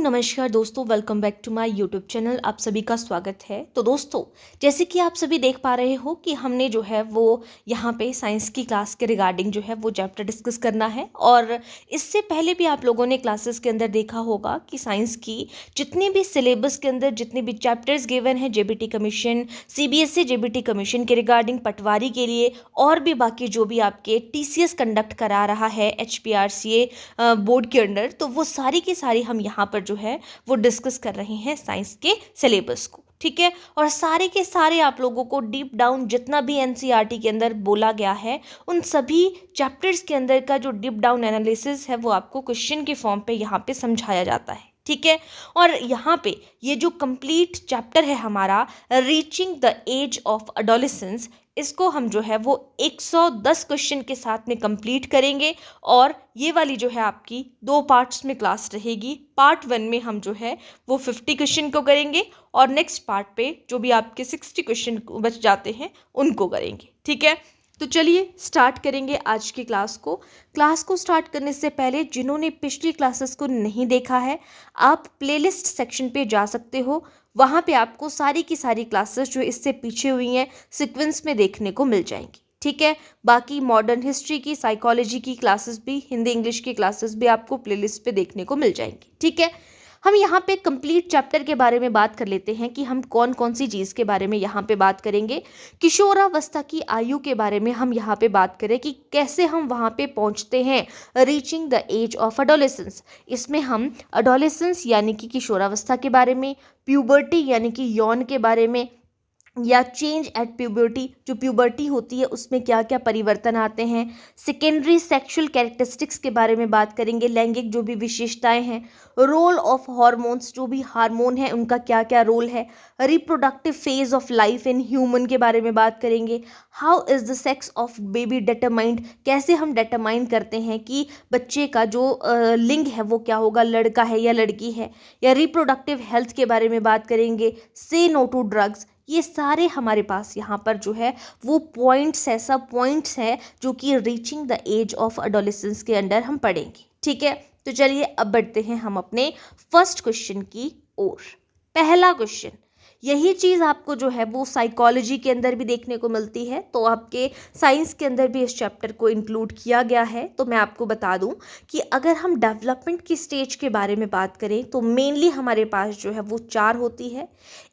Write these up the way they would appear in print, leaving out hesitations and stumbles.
नमस्कार दोस्तों, welcome back to my YouTube channel. आप सभी का स्वागत है। तो दोस्तों, जैसे कि आप सभी देख पा रहे हो कि हमने जो है वो यहाँ पे साइंस की क्लास के रिगार्डिंग जो है वो चैप्टर डिस्कस करना है। और इससे पहले भी आप लोगों ने क्लासेस के अंदर देखा होगा कि साइंस की जितनी भी सिलेबस के अंदर जितने भी चैप्टर्स गिवन है JBT commission, CBSE JBT commission के रिगार्डिंग, पटवारी के लिए और भी बाकी जो भी आपके टीसीएस कंडक्ट करा रहा है एचपीआरसीए बोर्ड के अंडर, तो वो सारी की सारी हम यहाँ पर जो है वो डिस्कस कर रहे हैं साइंस के सिलेबस को। ठीक है, और सारे के सारे आप लोगों को डीप डाउन जितना भी एनसीईआरटी के अंदर बोला गया है उन सभी चैप्टर्स के अंदर का जो डीप डाउन एनालिसिस है वो आपको क्वेश्चन के फॉर्म पे यहाँ पे समझाया जाता है। ठीक है, और यहाँ पे ये जो कंप्लीट चैप्टर है हमारा reaching the age of adolescence, इसको हम जो है वो 110 क्वेश्चन के साथ में कंप्लीट करेंगे। और ये वाली जो है आपकी 2 पार्ट्स में क्लास रहेगी। पार्ट 1 में हम जो है वो 50 क्वेश्चन को करेंगे और नेक्स्ट पार्ट पे जो भी आपके 60 क्वेश्चन बच जाते हैं उनको करेंगे। ठीक है, तो चलिए स्टार्ट करेंगे आज की क्लास को। क्लास को स्टार्ट करने से पहले जिन्होंने पिछली क्लासेस को नहीं देखा है, आप प्लेलिस्ट सेक्शन पे जा सकते हो। वहाँ पे आपको सारी की सारी क्लासेस जो इससे पीछे हुई हैं सीक्वेंस में देखने को मिल जाएंगी। ठीक है, बाकी मॉडर्न हिस्ट्री की, साइकोलॉजी की क्लासेस भी, हिंदी इंग्लिश की क्लासेस भी आपको प्लेलिस्ट पे देखने को मिल जाएंगी। ठीक है, हम यहाँ पे कंप्लीट चैप्टर के बारे में बात कर लेते हैं कि हम कौन कौन सी चीज़ के बारे में यहाँ पे बात करेंगे। किशोरावस्था की आयु के बारे में हम यहाँ पे बात करें कि कैसे हम वहाँ पे पहुँचते हैं, reaching the age of adolescence. इसमें हम अडोलेसेंस यानी कि किशोरावस्था के बारे में, प्यूबर्टी यानी कि यौन के बारे में, या चेंज एट प्यूबर्टी, जो प्यूबर्टी होती है उसमें क्या क्या परिवर्तन आते हैं, सेकेंडरी सेक्सुअल कैरेक्टरिस्टिक्स के बारे में बात करेंगे, लैंगिक जो भी विशेषताएं हैं, रोल ऑफ हार्मोन्स, जो भी हार्मोन है उनका क्या क्या रोल है, reproductive phase of life in human के बारे में बात करेंगे, how is the sex of baby determined, कैसे हम डिटरमाइन करते हैं कि बच्चे का जो लिंग है वो क्या होगा, लड़का है या लड़की है, या रिप्रोडक्टिव हेल्थ के बारे में बात करेंगे, से नो टू ड्रग्स। ये सारे हमारे पास यहाँ पर जो है वो पॉइंट्स है, सब पॉइंट्स हैं जो कि reaching the age of adolescence के अंडर हम पढ़ेंगे। ठीक है, तो चलिए अब बढ़ते हैं हम अपने फर्स्ट क्वेश्चन की ओर। पहला क्वेश्चन, यही चीज़ आपको जो है वो साइकोलॉजी के अंदर भी देखने को मिलती है, तो आपके साइंस के अंदर भी इस चैप्टर को इंक्लूड किया गया है। तो मैं आपको बता दूं कि अगर हम डेवलपमेंट की स्टेज के बारे में बात करें तो मेनली हमारे पास जो है वो 4 होती है।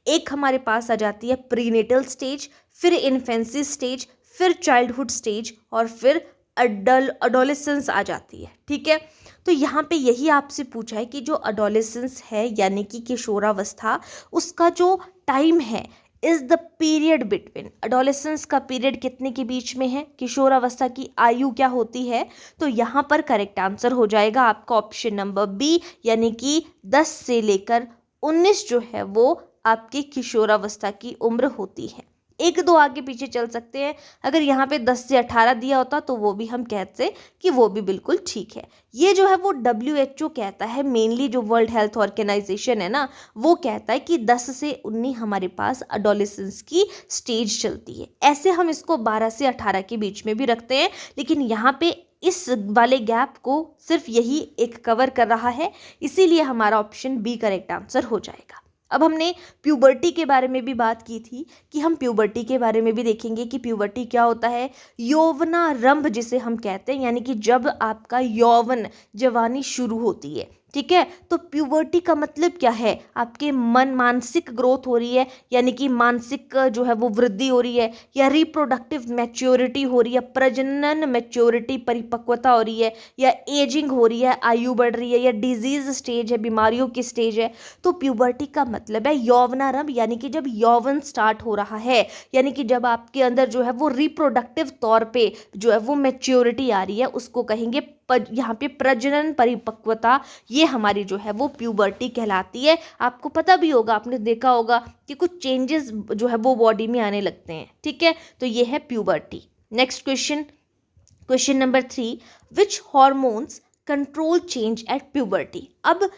एक हमारे पास आ जाती है प्रीनेटल स्टेज, फिर इन्फेंसी स्टेज, फिर चाइल्डहुड स्टेज और फिर अडोलेसेंस आ जाती है। ठीक है, तो यहाँ पे यही आपसे पूछा है कि जो अडोलेसेंस है यानी कि किशोरावस्था, उसका जो टाइम है is the period between, adolescence का पीरियड कितने के बीच में है, किशोरावस्था की आयु क्या होती है। तो यहाँ पर करेक्ट आंसर हो जाएगा आपका ऑप्शन नंबर बी, यानी कि 10 से लेकर 19 जो है वो आपकी किशोरावस्था की उम्र होती है। 1-2 आगे पीछे चल सकते हैं, अगर यहाँ पे 10 से 18 दिया होता तो वो भी हम कहते कि वो भी बिल्कुल ठीक है। ये जो है वो WHO कहता है, मेनली जो वर्ल्ड हेल्थ ऑर्गेनाइजेशन है ना, वो कहता है कि 10 से 19 हमारे पास अडोलेसेंस की स्टेज चलती है। ऐसे हम इसको 12 से 18 के बीच में भी रखते हैं, लेकिन यहाँ पे इस वाले गैप को सिर्फ यही एक कवर कर रहा है, इसीलिए हमारा ऑप्शन बी करेक्ट आंसर हो जाएगा। अब हमने प्यूबर्टी के बारे में भी बात की थी कि हम प्यूबर्टी के बारे में भी देखेंगे कि प्यूबर्टी क्या होता है। यौवनारंभ जिसे हम कहते हैं, यानी कि जब आपका यौवन, जवानी शुरू होती है। ठीक है, तो प्यूबर्टी का मतलब क्या है, आपके मानसिक ग्रोथ हो रही है, यानी कि मानसिक जो है वो वृद्धि हो रही है, या रिप्रोडक्टिव मैच्योरिटी हो रही है, प्रजनन मैच्योरिटी, परिपक्वता हो रही है, या एजिंग हो रही है, आयु बढ़ रही है, या डिजीज स्टेज है, बीमारियों की स्टेज है। तो प्यूबर्टी का मतलब है यौवनारंभ, यानी कि जब यौवन स्टार्ट हो रहा है, यानी कि जब आपके अंदर जो है वो रिप्रोडक्टिव तौर पे जो है वो मैच्योरिटी आ रही है, उसको कहेंगे यहाँ पे प्रजनन परिपक्वता। ये हमारी जो है वो प्यूबर्टी कहलाती है। आपको पता भी होगा, आपने देखा होगा कि कुछ चेंजेस जो है वो बॉडी में आने लगते हैं। ठीक है, तो ये है puberty. Next question, question number 3, which hormones control change at puberty. अब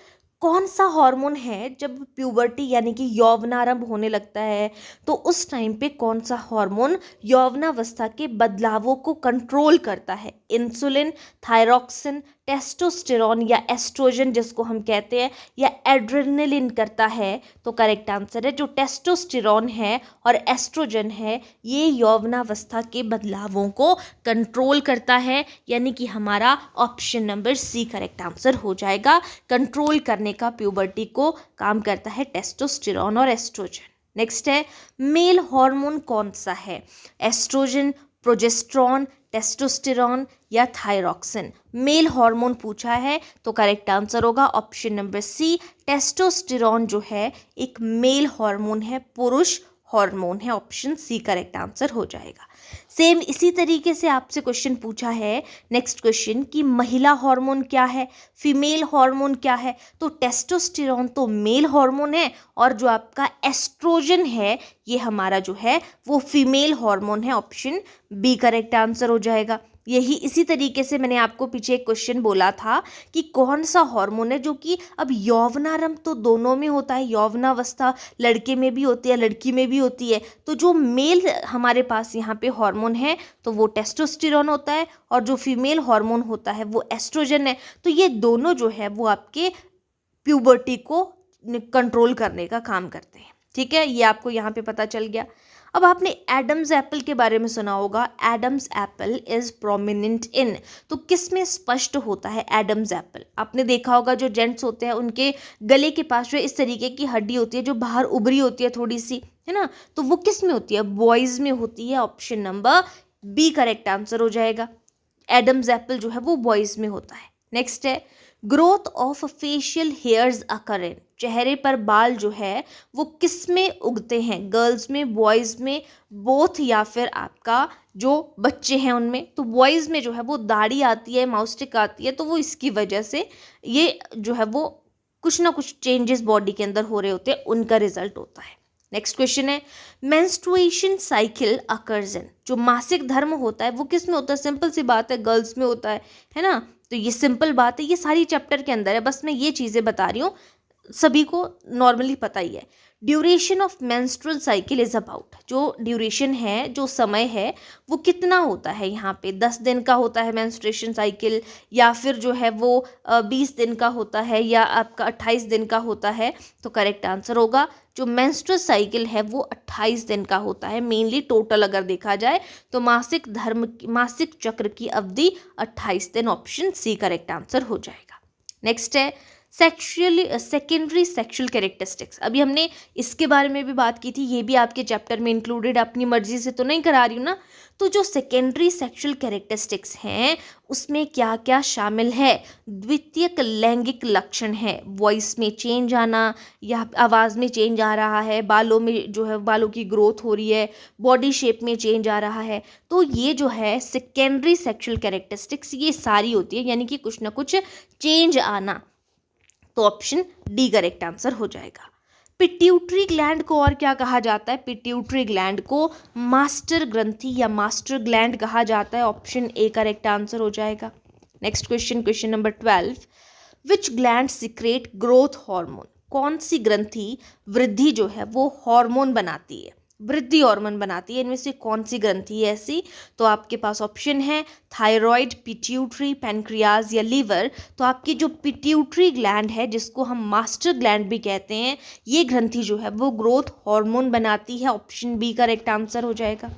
कौन सा हार्मोन है जब प्यूबर्टी यानी कि यौवनारंभ होने लगता है, तो उस टाइम पे कौन सा हार्मोन यौवनावस्था के बदलावों को कंट्रोल करता है। इंसुलिन, थायरॉक्सिन, टेस्टोस्टेरॉन या एस्ट्रोजन जिसको हम कहते हैं, या एड्रेनलिन करता है। तो करेक्ट आंसर है जो टेस्टोस्टेरॉन है और एस्ट्रोजन है, ये यौवनावस्था के बदलावों को कंट्रोल करता है, यानी कि हमारा option number C correct answer हो जाएगा। कंट्रोल करने का प्यूबर्टी को काम करता है टेस्टोस्टेरॉन और एस्ट्रोजन। नेक्स्ट है मेल हार्मोन कौन सा है, एस्ट्रोजन, प्रोजेस्ट्रॉन, टेस्टोस्टेरॉन या थायरॉक्सिन। मेल हार्मोन पूछा है तो करेक्ट आंसर होगा ऑप्शन नंबर सी, टेस्टोस्टेरॉन जो है एक मेल हार्मोन है, पुरुष हार्मोन है, ऑप्शन सी करेक्ट आंसर हो जाएगा। सेम इसी तरीके से आपसे क्वेश्चन पूछा है, नेक्स्ट क्वेश्चन, कि महिला हार्मोन क्या है, फीमेल हार्मोन क्या है। तो टेस्टोस्टेरॉन तो मेल हार्मोन है और जो आपका एस्ट्रोजन है ये हमारा जो है वो फीमेल हार्मोन है, ऑप्शन बी करेक्ट आंसर हो जाएगा। यही इसी तरीके से मैंने आपको पीछे एक क्वेश्चन बोला था कि कौन सा हार्मोन है जो कि अब यौवनारंभ तो दोनों में होता है, यौवनावस्था लड़के में भी होती है लड़की में भी होती है, तो जो मेल हमारे पास यहाँ पे हार्मोन है तो वो टेस्टोस्टेरॉन होता है और जो फीमेल हार्मोन होता है वो एस्ट्रोजन है। तो ये दोनों जो है वो आपके प्यूबर्टी को कंट्रोल करने का काम करते हैं। ठीक है, ये आपको यहाँ पे पता चल गया। अब आपने एडम्स एप्पल के बारे में सुना होगा, Adam's apple is prominent in, तो किस में स्पष्ट होता है एडम्स एप्पल। आपने देखा होगा जो जेंट्स होते हैं उनके गले के पास जो इस तरीके की हड्डी होती है जो बाहर उभरी होती है थोड़ी सी, है ना, तो वो किस में होती है, बॉयज में होती है, option number B correct answer हो जाएगा। एडम्स एप्पल जो है वो बॉयज में होता है। नेक्स्ट है ग्रोथ ऑफ फेशियल हेयर्स अकर इन, चेहरे पर बाल जो है वो किस में उगते हैं, गर्ल्स में, बॉयज़ में, बोथ, या फिर आपका जो बच्चे हैं उनमें। तो बॉयज़ में जो है वो दाढ़ी आती है, माउस्टिक आती है, तो वो इसकी वजह से ये जो है वो कुछ ना कुछ चेंजेस बॉडी के अंदर हो रहे होते हैं, उनका रिजल्ट होता है। नेक्स्ट क्वेश्चन है मेंस्ट्रुएशन साइकिल अकर्स इन, जो मासिक धर्म होता है वो किस में होता है, सिंपल सी बात है गर्ल्स में होता है ना। तो ये सिंपल बात है, ये सारी चैप्टर के अंदर है, बस मैं ये चीज़ें बता रही हूँ, सभी को नॉर्मली पता ही है। Duration of menstrual cycle is about, जो ड्यूरेशन है, जो समय है वो कितना होता है, यहाँ पे 10 दिन का होता है मेंस्ट्रुएशन साइकिल, या फिर जो है वो 20 दिन का होता है, या आपका 28 दिन का होता है। तो करेक्ट आंसर होगा जो मेंस्ट्रुअल साइकिल है वो 28 दिन का होता है। मेनली टोटल अगर देखा जाए तो मासिक चक्र की अवधि 28 दिन, ऑप्शन सी करेक्ट आंसर हो जाएगा। नेक्स्ट है सेकेंडरी सेक्सुअल कैरेक्टरिस्टिक्स। अभी हमने इसके बारे में भी बात की थी, ये भी आपके चैप्टर में इंक्लूडेड, अपनी मर्जी से तो नहीं करा रही हूँ ना। तो जो सेकेंडरी सेक्सुअल कैरेक्टरिस्टिक्स हैं उसमें क्या क्या शामिल है, द्वितीयक लैंगिक लक्षण है, वॉइस में चेंज आना या आवाज़ में चेंज आ रहा है, बालों में जो है बालों की ग्रोथ हो रही है, बॉडी शेप में चेंज आ रहा है, तो ये जो है सेकेंडरी सेक्सुअल कैरेक्टरिस्टिक्स ये सारी होती है, यानी कि कुछ ना कुछ चेंज आना। तो ऑप्शन डी करेक्ट आंसर हो जाएगा। पिट्यूटरी ग्लैंड को और क्या कहा जाता है, पिट्यूटरी ग्लैंड को मास्टर ग्रंथि या मास्टर ग्लैंड कहा जाता है, ऑप्शन ए करेक्ट आंसर हो जाएगा। Next question, question number 12, which gland secrete growth hormone, कौन सी ग्रंथि वृद्धि जो है वो हार्मोन बनाती है, वृद्धि हार्मोन बनाती है, इनमें से कौन सी ग्रंथि है ऐसी। तो आपके पास ऑप्शन है थायराइड, पिट्यूटरी, पैनक्रियाज या लीवर। तो आपकी जो पिट्यूटरी ग्लैंड है जिसको हम मास्टर ग्लैंड भी कहते हैं, ये ग्रंथि जो है वो ग्रोथ हार्मोन बनाती है, ऑप्शन बी करेक्ट आंसर हो जाएगा।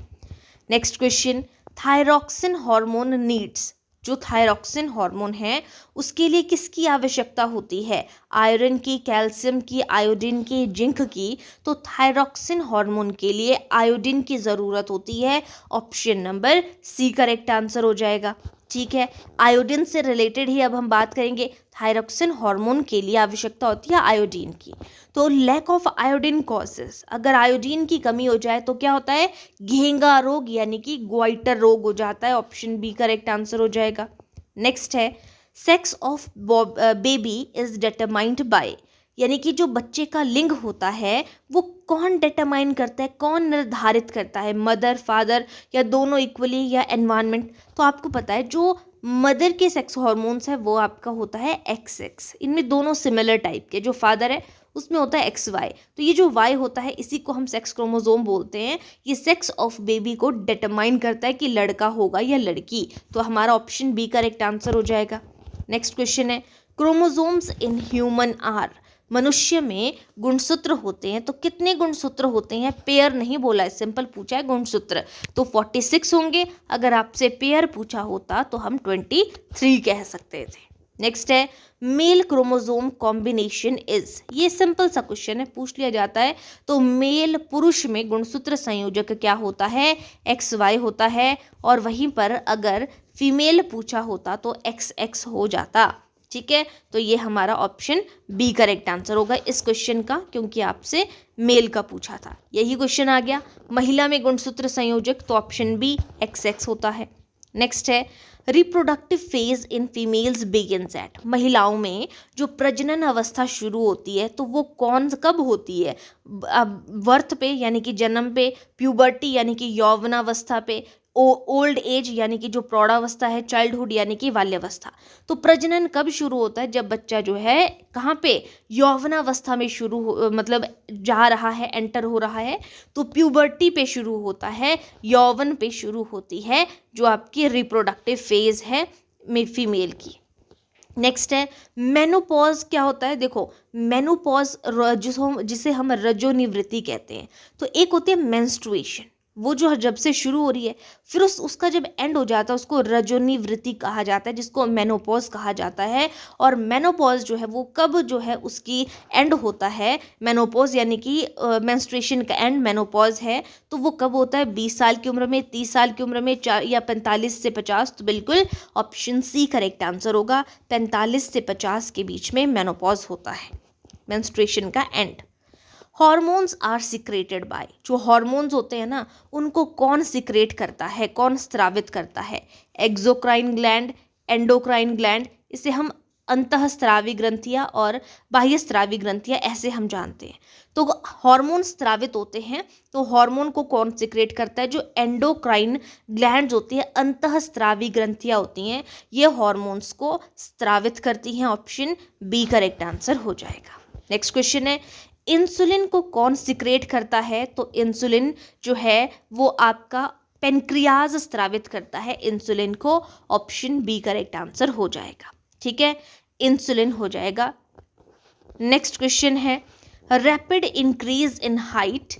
Next question, thyroxine hormone needs, जो थायरॉक्सिन हार्मोन है उसके लिए किसकी आवश्यकता होती है, आयरन की, कैल्शियम की, आयोडीन की, जिंक की। तो थायरॉक्सिन हार्मोन के लिए आयोडीन की ज़रूरत होती है, option number C correct answer हो जाएगा। ठीक है, आयोडीन से रिलेटेड ही अब हम बात करेंगे। थायरॉक्सिन हार्मोन के लिए आवश्यकता होती है आयोडीन की। तो लैक ऑफ आयोडीन कॉजेस, अगर आयोडीन की कमी हो जाए तो क्या होता है, घेंगा रोग यानी कि ग्वाइटर रोग हो जाता है, ऑप्शन बी करेक्ट आंसर हो जाएगा। नेक्स्ट है sex of baby is determined by, यानी कि जो बच्चे का लिंग होता है वो कौन डिटरमाइन करता है, कौन निर्धारित करता है, मदर, फादर या दोनों इक्वली या एनवायरनमेंट। तो आपको पता है जो मदर के सेक्स हार्मोन्स है वो आपका होता है XX, इनमें दोनों सिमिलर टाइप के, जो फादर है उसमें होता है XY, तो ये जो Y होता है इसी को हम सेक्स क्रोमोसोम बोलते हैं। ये सेक्स ऑफ बेबी को डिटरमाइन करता है कि लड़का होगा या लड़की। तो हमारा ऑप्शन बी करेक्ट आंसर हो जाएगा। नेक्स्ट क्वेश्चन है क्रोमोसोम्स इन ह्यूमन आर, मनुष्य में गुणसूत्र होते हैं तो कितने गुणसूत्र होते हैं? पेयर नहीं बोला है, सिंपल पूछा है गुणसूत्र, तो 46 होंगे। अगर आपसे पेयर पूछा होता तो हम 23 कह सकते थे। नेक्स्ट है मेल क्रोमोसोम कॉम्बिनेशन इज, ये सिंपल सा क्वेश्चन है, पूछ लिया जाता है। तो मेल पुरुष में गुणसूत्र संयोजक क्या होता है? XY होता है। और वहीं पर अगर फीमेल पूछा होता तो XX हो जाता। ठीक है, तो ये हमारा ऑप्शन बी करेक्ट आंसर होगा इस क्वेश्चन का, क्योंकि आपसे मेल का पूछा था। यही क्वेश्चन आ गया। महिला में गुणसूत्र संयोजक तो ऑप्शन बी XX होता है। नेक्स्ट है reproductive phase in females begins at, महिलाओं में जो प्रजनन अवस्था शुरू होती है तो वो कब होती है? बर्थ पे यानी कि जन्म पे, प्यूबर्टी यानी कि यौवनावस्था पे, ओल्ड एज यानी कि जो प्रौढ़ावस्था है, चाइल्डहुड यानी कि बाल्यावस्था। तो प्रजनन कब शुरू होता है? जब बच्चा जो है कहाँ पे, यौवनावस्था में मतलब जा रहा है, एंटर हो रहा है, तो प्यूबर्टी पे शुरू होता है, यौवन पे शुरू होती है जो आपकी रिप्रोडक्टिव फेज है फीमेल की। नेक्स्ट है मेनोपॉज क्या होता है? देखो मेनोपॉज जिसे हम रजोनिवृत्ति कहते हैं, तो एक होती है मेंस्ट्रुएशन, वो जो जब से शुरू हो रही है, फिर उसका जब एंड हो जाता है उसको रजोनिवृत्ति कहा जाता है, जिसको मेनोपॉज कहा जाता है। और मेनोपॉज जो है वो कब जो है उसकी एंड होता है? मेनोपॉज यानी कि मेंस्ट्रुएशन का एंड मेनोपॉज है, तो वो कब होता है? 20 साल की उम्र में, 30 साल की उम्र में, या 45 से 50। तो बिल्कुल ऑप्शन सी करेक्ट आंसर होगा, 45 से 50 के बीच में मेनोपॉज होता है, मेंस्ट्रुएशन का end. Hormones are secreted by, जो हॉर्मोन्स होते हैं ना उनको कौन सिक्रेट करता है, कौन स्रावित करता है? एक्सोक्राइन ग्लैंड, एंडोक्राइन ग्लैंड, इसे हम अंतःस्रावी ग्रंथियां और बाह्यस्रावी ग्रंथियां ऐसे हम जानते हैं। तो हार्मोन स्रावित होते हैं, तो हार्मोन को कौन सिक्रेट करता है? जो एंडोक्राइन ग्लैंड्स होती है, अंतःस्रावी ग्रंथियां होती हैं, ये हार्मोन्स को स्रावित करती हैं। ऑप्शन बी करेक्ट आंसर हो जाएगा। नेक्स्ट क्वेश्चन है इंसुलिन को कौन सिक्रेट करता है? तो इंसुलिन जो है वो आपका पेनक्रियाज स्रावित करता है इंसुलिन को। ऑप्शन बी करेक्ट आंसर हो जाएगा। ठीक है, इंसुलिन हो जाएगा। नेक्स्ट क्वेश्चन है rapid increase in height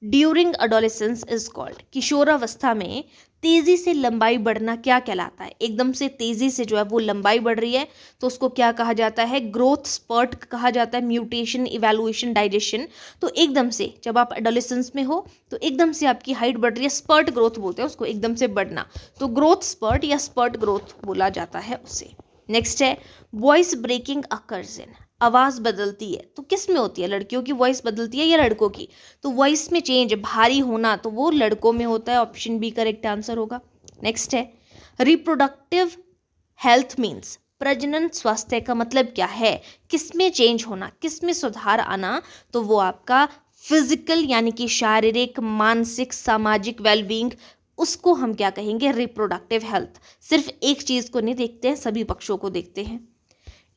during adolescence is called, किशोरावस्था में तेजी से लंबाई बढ़ना क्या कहलाता है? एकदम से तेजी से जो है वो लंबाई बढ़ रही है तो उसको क्या कहा जाता है? ग्रोथ स्पर्ट कहा जाता है, म्यूटेशन, इवैल्यूएशन, डाइजेशन। तो एकदम से जब आप एडोलेसेंस में हो तो एकदम से आपकी हाइट बढ़ रही है, स्पर्ट ग्रोथ बोलते हैं उसको, एकदम से बढ़ना, तो ग्रोथ स्पर्ट या स्पर्ट ग्रोथ बोला जाता है उसे। नेक्स्ट है वॉइस ब्रेकिंग अकर्स इन, आवाज़ बदलती है तो किस में होती है? लड़कियों की वॉइस बदलती है या लड़कों की? तो वॉइस में चेंज, भारी होना, तो वो लड़कों में होता है। ऑप्शन बी करेक्ट आंसर होगा। नेक्स्ट है रिप्रोडक्टिव हेल्थ मीन्स, प्रजनन स्वास्थ्य का मतलब क्या है? किस में चेंज होना, किस में सुधार आना? तो वो आपका फिजिकल यानी कि शारीरिक, मानसिक, सामाजिक वेलबींग, उसको हम क्या कहेंगे? Reproductive health. सिर्फ एक चीज़ को नहीं देखते हैं, सभी पक्षों को देखते हैं।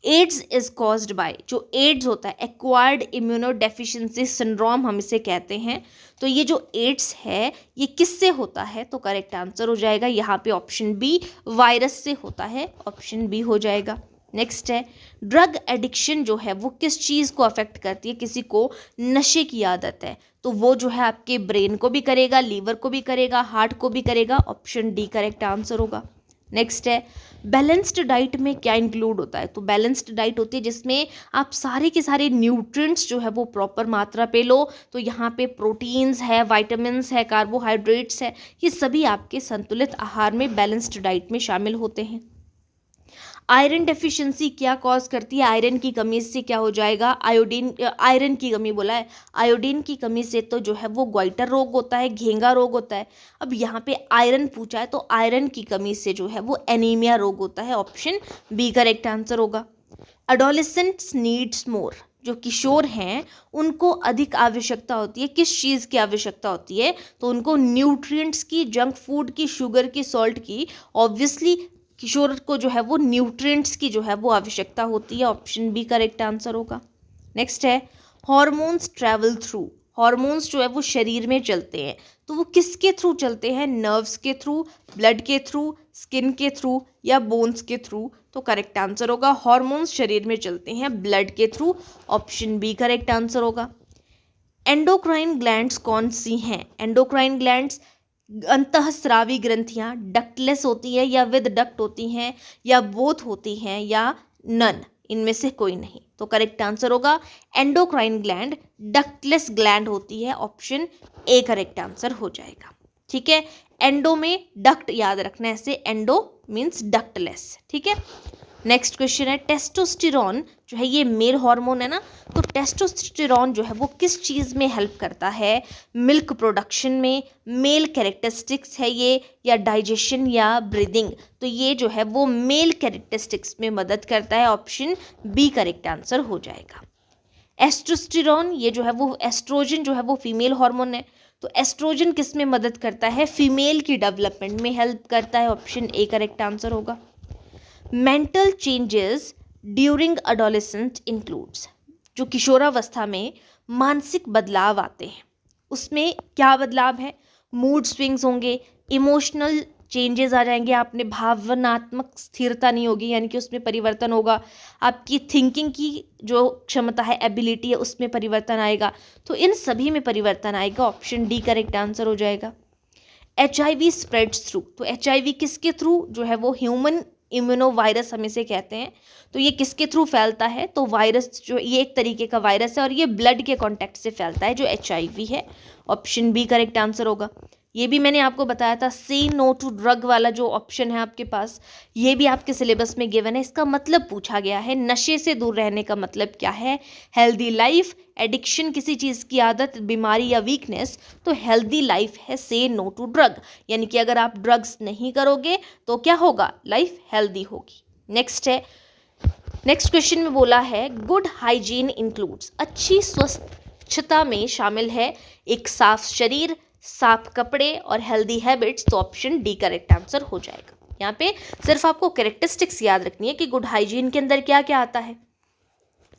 एड्स इज कॉज्ड बाय, जो एड्स होता है एक्वायर्ड इम्यूनो डेफिशिएंसी सिंड्रोम हम इसे कहते हैं। तो ये जो एड्स है ये किससे होता है? तो करेक्ट आंसर हो जाएगा यहाँ पे ऑप्शन बी, वायरस से होता है। ऑप्शन बी हो जाएगा। नेक्स्ट है ड्रग एडिक्शन जो है वो किस चीज़ को अफेक्ट करती है? किसी को नशे की आदत है तो वो जो है आपके ब्रेन को भी करेगा, लीवर को भी करेगा, हार्ट को भी करेगा। ऑप्शन डी करेक्ट आंसर होगा। नेक्स्ट है बैलेंस्ड डाइट में क्या इंक्लूड होता है? तो बैलेंस्ड डाइट होती है जिसमें आप सारे के सारे न्यूट्रिएंट्स जो है वो प्रॉपर मात्रा पे लो। तो यहाँ पे प्रोटीन्स है, विटामिन्स है, कार्बोहाइड्रेट्स है, ये सभी आपके संतुलित आहार में बैलेंस्ड डाइट में शामिल होते हैं। आयरन डेफिशिएंसी क्या कॉज करती है? आयरन की कमी से क्या हो जाएगा? आयरन की कमी बोला है, आयोडीन की कमी से तो जो है वो ग्वाइटर रोग होता है, घेंगा रोग होता है। अब यहाँ पे आयरन पूछा है तो आयरन की कमी से जो है वो एनीमिया रोग होता है। ऑप्शन बी करेक्ट आंसर होगा। अडोलेसेंट्स नीड्स मोर, जो किशोर हैं उनको अधिक आवश्यकता होती है, किस चीज़ की आवश्यकता होती है? तो उनको न्यूट्रिएंट्स की, जंक फूड की, शुगर की, सॉल्ट की। ऑब्वियसली किशोर को जो है वो न्यूट्रिएंट्स की जो है वो आवश्यकता होती है। ऑप्शन बी करेक्ट आंसर होगा। नेक्स्ट है हॉर्मोन्स ट्रैवल थ्रू, हॉर्मोन्स जो है वो शरीर में चलते हैं तो वो किसके थ्रू चलते हैं? नर्व्स के थ्रू, ब्लड के थ्रू, स्किन के थ्रू या बोन्स के थ्रू? तो करेक्ट आंसर होगा हार्मोन्स शरीर में चलते हैं ब्लड के through, option B correct answer होगा। एंडोक्राइन ग्लैंड्स कौन सी हैं? एंडोक्राइन ग्लैंड्स अंतःस्रावी ग्रंथियां डक्टलेस होती है या विद डक्ट होती हैं या बोथ होती हैं या नन, इनमें से कोई नहीं। तो करेक्ट आंसर होगा एंडोक्राइन ग्लैंड डक्टलेस ग्लैंड होती है, ऑप्शन ए करेक्ट आंसर हो जाएगा। ठीक है, एंडो में डक्ट याद रखना है, ऐसे एंडो मीन्स डक्टलेस। ठीक है, नेक्स्ट क्वेश्चन है टेस्टोस्टेरॉन जो है ये मेल हार्मोन है ना, तो टेस्टोस्टेरॉन जो है वो किस चीज़ में हेल्प करता है? मिल्क प्रोडक्शन में, मेल कैरेक्टरिस्टिक्स है ये, या डाइजेशन या ब्रीदिंग? तो ये जो है वो मेल कैरेक्टरिस्टिक्स में मदद करता है, ऑप्शन बी करेक्ट आंसर हो जाएगा। एस्ट्रोस्टेरॉन ये जो है वो एस्ट्रोजन जो है वो फीमेल हार्मोन है, तो एस्ट्रोजन किस में मदद करता है? फीमेल की डेवलपमेंट में हेल्प करता है, ऑप्शन ए करेक्ट आंसर होगा। Mental changes during adolescence includes, जो किशोरावस्था में मानसिक बदलाव आते हैं उसमें क्या बदलाव है? मूड स्विंग्स होंगे, इमोशनल चेंजेस आ जाएंगे, आपने भावनात्मक स्थिरता नहीं होगी यानी कि उसमें परिवर्तन होगा, आपकी थिंकिंग की जो क्षमता है, एबिलिटी है, उसमें परिवर्तन आएगा। तो इन सभी में परिवर्तन आएगा, ऑप्शन डी करेक्ट आंसर हो जाएगा। HIV स्प्रेड्स थ्रू, तो HIV किसके थ्रू जो है वो ह्यूमन इम्यूनो वायरस हम इसे कहते हैं, तो ये किसके थ्रू फैलता है? तो वायरस जो ये एक तरीके का वायरस है और ये ब्लड के कांटेक्ट से फैलता है जो HIV है, ऑप्शन बी करेक्ट आंसर होगा। ये भी मैंने आपको बताया था, से नो टू ड्रग वाला जो ऑप्शन है आपके पास, ये भी आपके सिलेबस में गिवन है। इसका मतलब पूछा गया है नशे से दूर रहने का मतलब क्या है? हेल्दी लाइफ, एडिक्शन किसी चीज़ की आदत, बीमारी या वीकनेस, तो हेल्दी लाइफ है से नो टू ड्रग, यानी कि अगर आप ड्रग्स नहीं करोगे तो क्या होगा? लाइफ हेल्दी होगी। नेक्स्ट क्वेश्चन में बोला है गुड हाइजीन इंक्लूड्स, अच्छी स्वच्छता में शामिल है एक साफ शरीर, साफ कपड़े और हेल्दी हैबिट्स, तो ऑप्शन डी करेक्ट आंसर हो जाएगा। यहाँ पे सिर्फ आपको कैरेक्टरिस्टिक्स याद रखनी है कि गुड हाइजीन के अंदर क्या क्या आता है।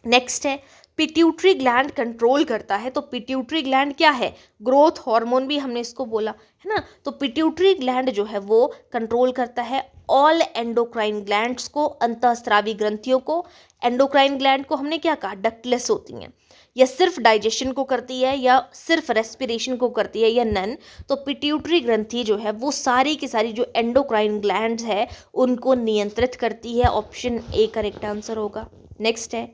नेक्स्ट है पिट्यूटरी ग्लैंड कंट्रोल करता है, तो पिट्यूटरी ग्लैंड क्या है? ग्रोथ हार्मोन भी हमने इसको बोला है ना, तो पिट्यूटरी ग्लैंड जो है वो कंट्रोल करता है ऑल एंडोक्राइन ग्लैंड्स को, अंतःस्रावी ग्रंथियों को। एंडोक्राइन ग्लैंड को हमने क्या कहा? डक्टलेस होती हैं, या सिर्फ डाइजेशन को करती है या सिर्फ रेस्पिरेशन को करती है या नन, तो पिट्यूटरी ग्रंथि जो है वो सारी की सारी जो एंडोक्राइन ग्लैंड्स है उनको नियंत्रित करती है, ऑप्शन ए करेक्ट आंसर होगा। नेक्स्ट है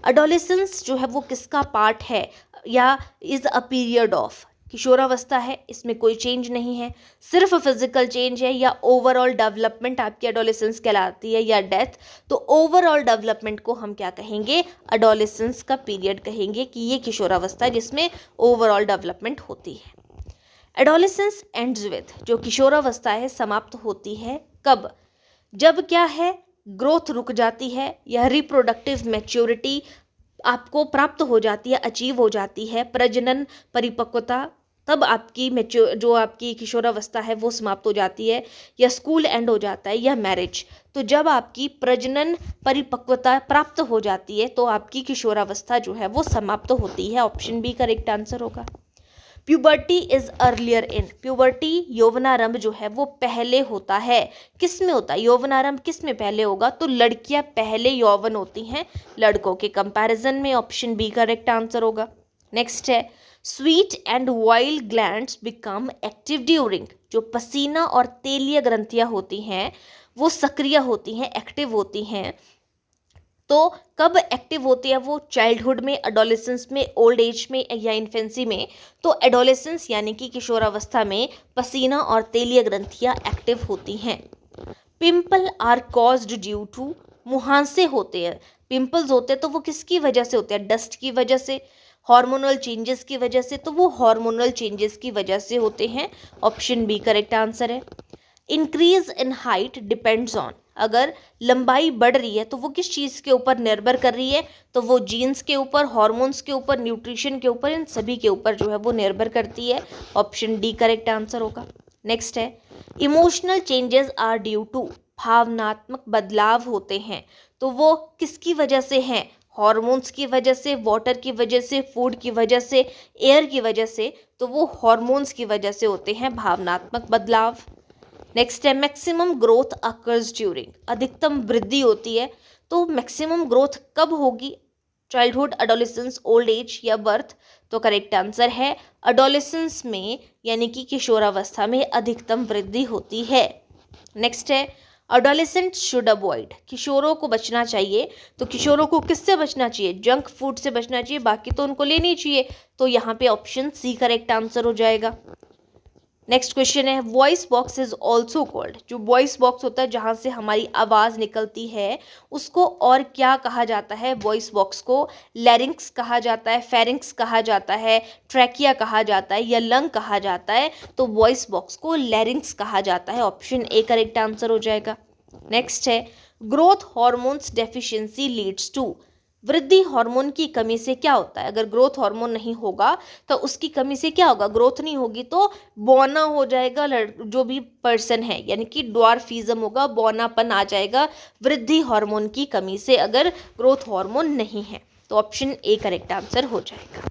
अडोलेसेंस जो है वो किसका पार्ट है या इज अ पीरियड ऑफ? किशोरावस्था है, इसमें कोई चेंज नहीं है, सिर्फ फिजिकल चेंज है, या ओवरऑल डेवलपमेंट आपकी एडोलेसेंस कहलाती है, या डेथ? तो ओवरऑल डेवलपमेंट को हम क्या कहेंगे? एडोलेसेंस का पीरियड कहेंगे कि ये किशोरावस्था है जिसमें ओवरऑल डेवलपमेंट होती है। एडोलेसेंस एंड्स विद, जो किशोरावस्था है समाप्त होती है कब? जब क्या है? ग्रोथ रुक जाती है या रिप्रोडक्टिव मैच्योरिटी आपको प्राप्त हो जाती है, अचीव हो जाती है, प्रजनन परिपक्वता तब आपकी जो आपकी किशोरावस्था है वो समाप्त हो जाती है, या स्कूल एंड हो जाता है, या मैरिज? तो जब आपकी प्रजनन परिपक्वता प्राप्त हो जाती है तो आपकी किशोरावस्था जो है वो समाप्त होती है, ऑप्शन बी करेक्ट आंसर होगा। Puberty is earlier in, puberty यौवनारंभ जो है वो पहले होता है, किस में होता है? यौवनारंभ किस में पहले होगा? तो लड़कियां पहले यौवन होती हैं लड़कों के कंपैरिजन में, ऑप्शन बी करेक्ट आंसर होगा। नेक्स्ट है sweet and wild glands become active during, जो पसीना और तेलीय ग्रंथियां होती हैं वो सक्रिय होती हैं, एक्टिव होती हैं, तो कब एक्टिव होती है वो? चाइल्डहुड में, एडोलेसेंस में, ओल्ड एज में या इन्फेंसी में? तो एडोलेसेंस यानी कि किशोरावस्था में पसीना और तेलीय ग्रंथियां एक्टिव होती हैं। Pimple are caused due to, मुहांसे होते हैं, पिंपल्स होते हैं तो वो किसकी वजह से होते हैं? डस्ट की वजह से, हार्मोनल चेंजेस की वजह से, तो वो हार्मोनल चेंजेस की वजह से होते हैं, ऑप्शन बी करेक्ट आंसर है। Increase in height depends on, अगर लंबाई बढ़ रही है तो वो किस चीज़ के ऊपर निर्भर कर रही है? तो वो जीन्स के ऊपर, हार्मोन्स के ऊपर, न्यूट्रिशन के ऊपर, इन सभी के ऊपर जो है वो निर्भर करती है, ऑप्शन डी करेक्ट आंसर होगा। नेक्स्ट है emotional changes are due to, भावनात्मक बदलाव होते हैं तो वो किसकी वजह से हैं? हार्मोन्स की वजह से, वाटर की वजह से, फूड की वजह से, एयर की वजह से, तो वो हार्मोन्स की वजह से होते हैं भावनात्मक बदलाव। नेक्स्ट है मैक्सिमम ग्रोथ अकर्स ड्यूरिंग, अधिकतम वृद्धि होती है, तो मैक्सिमम ग्रोथ कब होगी, चाइल्डहुड, एडोलेसेंस, ओल्ड एज या बर्थ। तो करेक्ट आंसर है एडोलेसेंस में, यानी कि किशोरावस्था में अधिकतम वृद्धि होती है। नेक्स्ट है एडोलेसेंट शुड अवॉइड, किशोरों को बचना चाहिए, तो किशोरों को किससे बचना चाहिए, जंक फूड से बचना चाहिए, बाकी तो उनको लेनी चाहिए, तो यहाँ पे ऑप्शन सी करेक्ट आंसर हो जाएगा। नेक्स्ट क्वेश्चन है voice box is also called, जो वॉइस बॉक्स होता है जहाँ से हमारी आवाज़ निकलती है उसको और क्या कहा जाता है, वॉइस बॉक्स को लैरिंक्स कहा जाता है, फेरिंक्स कहा जाता है, ट्रैकिया कहा जाता है या लंग कहा जाता है, तो वॉइस बॉक्स को लैरिंक्स कहा जाता है, ऑप्शन ए करेक्ट आंसर हो जाएगा। नेक्स्ट है growth hormones deficiency leads to, वृद्धि हार्मोन की कमी से क्या होता है, अगर ग्रोथ हार्मोन नहीं होगा तो उसकी कमी से क्या होगा, ग्रोथ नहीं होगी तो बौना हो जाएगा जो भी पर्सन है, यानी कि ड्वार्फिज्म होगा, बौनापन आ जाएगा वृद्धि हार्मोन की कमी से, अगर ग्रोथ हार्मोन नहीं है, तो ऑप्शन ए करेक्ट आंसर हो जाएगा।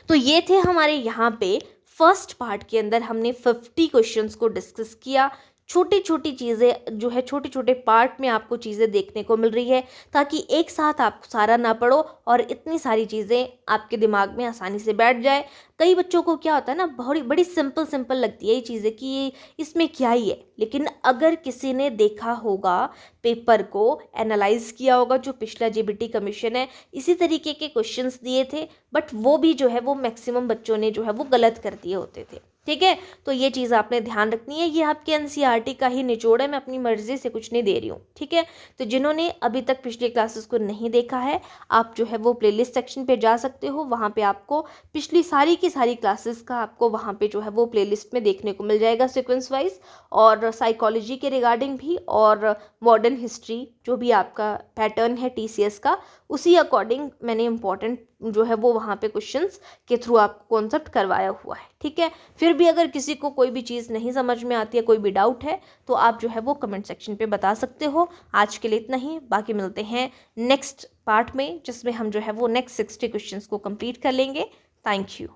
तो ये थे हमारे यहाँ पे फर्स्ट पार्ट के अंदर हमने 50 क्वेश्चंस को डिस्कस किया। छोटी छोटी चीज़ें जो है, छोटे छोटे पार्ट में आपको चीज़ें देखने को मिल रही है, ताकि एक साथ आप सारा ना पढ़ो और इतनी सारी चीज़ें आपके दिमाग में आसानी से बैठ जाए। कई बच्चों को क्या होता है ना, बड़ी बड़ी सिंपल लगती है ये चीज़ें कि ये इसमें क्या ही है, लेकिन अगर किसी ने देखा होगा पेपर को, एनालाइज किया होगा, जो पिछला जेबीटी कमीशन है इसी तरीके के क्वेश्चंस दिए थे, बट वो भी जो है वो मैक्सिमम बच्चों ने जो है वो गलत कर दिए होते थे। ठीक है, तो ये चीज़ आपने ध्यान रखनी है, ये आपके एनसीईआरटी का ही निचोड़ है, मैं अपनी मर्जी से कुछ नहीं दे रही हूँ। ठीक है, तो जिन्होंने अभी तक पिछले क्लासेस को नहीं देखा है, आप जो है वो प्लेलिस्ट सेक्शन पे जा सकते हो, वहाँ पे आपको पिछली सारी की सारी क्लासेस का आपको वहाँ पे जो है वो प्लेलिस्ट में देखने को मिल जाएगा सीक्वेंस वाइज, और साइकोलॉजी के रिगार्डिंग भी, और मॉडर्न हिस्ट्री जो भी आपका पैटर्न है टीसीएस का, उसी अकॉर्डिंग मैंने इंपॉर्टेंट जो है वो वहाँ पे क्वेश्चंस के थ्रू आपको कॉन्सेप्ट करवाया हुआ है। ठीक है, फिर भी अगर किसी को कोई भी चीज़ नहीं समझ में आती है, कोई भी डाउट है, तो आप जो है वो कमेंट सेक्शन पे बता सकते हो। आज के लिए इतना ही, बाकी मिलते हैं नेक्स्ट पार्ट में, जिसमें हम जो है वो नेक्स्ट 60 क्वेश्चंस को कंप्लीट कर लेंगे। Thank you.